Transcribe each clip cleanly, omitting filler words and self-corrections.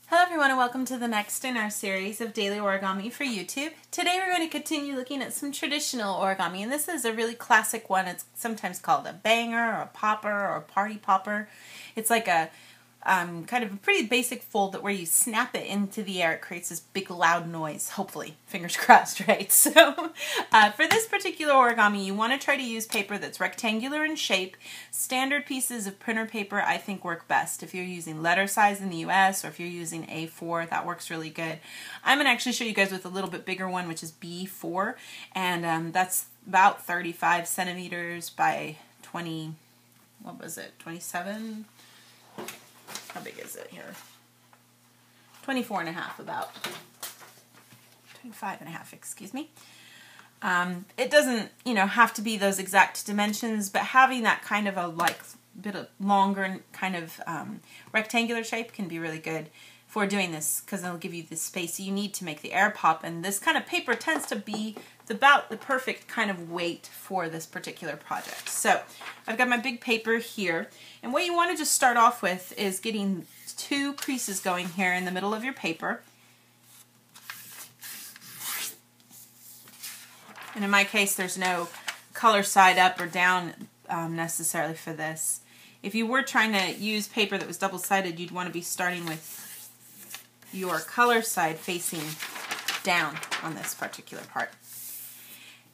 Hello everyone and welcome to the next in our series of daily origami for YouTube. Today we're going to continue looking at some traditional origami, and this is a really classic one. It's sometimes called a banger or a popper or a party popper. It's like a kind of a pretty basic fold that where you snap it into the air, it creates this big loud noise, hopefully. Fingers crossed, right? So for this particular origami, you want to try to use paper that's rectangular in shape. Standard pieces of printer paper I think work best. If you're using letter size in the US or if you're using A4, that works really good. I'm going to actually show you guys with a little bit bigger one, which is B4, and that's about 35 centimeters by 20, what was it, 27? How big is it here? 24 and a half about. 25 and a half, excuse me. It doesn't, have to be those exact dimensions, but having that kind of a bit of longer kind of rectangular shape can be really good for doing this because it'll give you the space you need to make the air pop, and this kind of paper tends to be about the perfect kind of weight for this particular project. So I've got my big paper here, and what you want to just start off with is getting 2 creases going here in the middle of your paper. And in my case, there's no color side up or down necessarily for this. If you were trying to use paper that was double-sided, you'd want to be starting with your color side facing down on this particular part.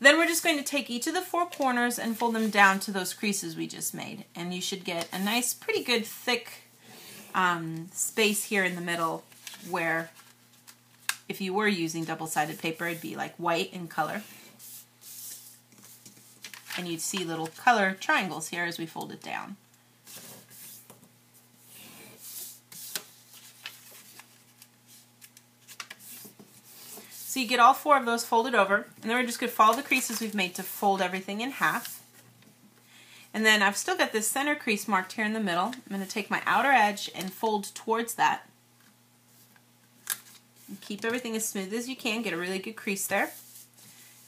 Then we're just going to take each of the 4 corners and fold them down to those creases we just made. And you should get a nice, pretty good, thick space here in the middle where if you were using double-sided paper, it'd be like white in color. And you'd see little color triangles here as we fold it down. So you get all 4 of those folded over, and then we're just going to follow the creases we've made to fold everything in half. And then I've still got this center crease marked here in the middle. I'm going to take my outer edge and fold towards that. And keep everything as smooth as you can, get a really good crease there.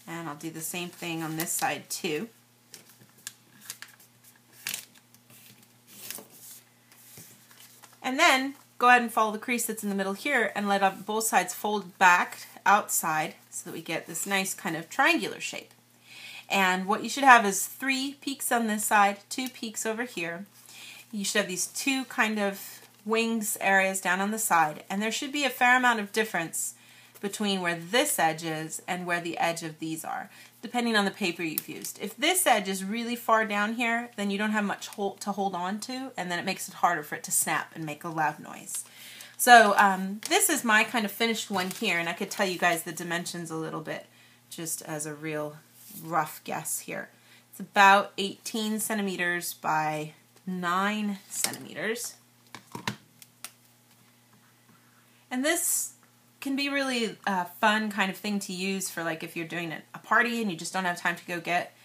And I'll do the same thing on this side too. And then go ahead and follow the crease that's in the middle here and let both sides fold back outside so that we get this nice kind of triangular shape. And what you should have is 3 peaks on this side, 2 peaks over here. You should have these 2 kind of wings areas down on the side, and there should be a fair amount of difference between where this edge is and where the edge of these are, depending on the paper you've used. If this edge is really far down here, then you don't have much to hold on to, and then it makes it harder for it to snap and make a loud noise. So this is my kind of finished one here, and I could tell you guys the dimensions a little bit just as a real rough guess here. It's about 18 centimeters by 9 centimeters. And this can be really a fun kind of thing to use for, like, if you're doing a party and you just don't have time to go get,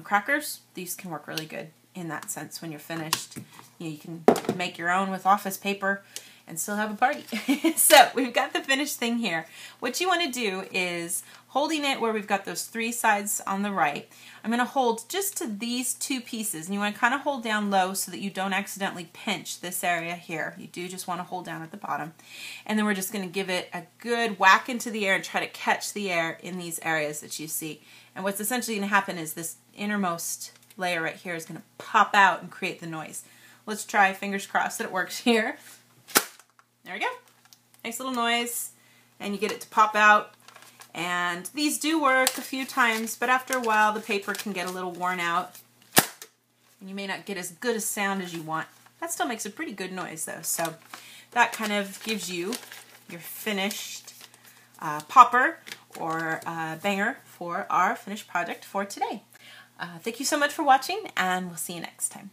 crackers. These can work really good in that sense when you're finished. You can make your own with office paper and still have a party. So we've got the finished thing here. What you want to do is, holding it where we've got those 3 sides on the right, I'm going to hold just to these 2 pieces, and you want to kind of hold down low so that you don't accidentally pinch this area here. You do just want to hold down at the bottom. And then we're just going to give it a good whack into the air and try to catch the air in these areas that you see. And what's essentially going to happen is this innermost layer right here is going to pop out and create the noise. Let's try, fingers crossed that it works here. There we go. Nice little noise, and you get it to pop out. And these do work a few times, but after a while the paper can get a little worn out, and you may not get as good a sound as you want. That still makes a pretty good noise though, so that kind of gives you your finished popper or banger for our finished project for today. Thank you so much for watching, and we'll see you next time.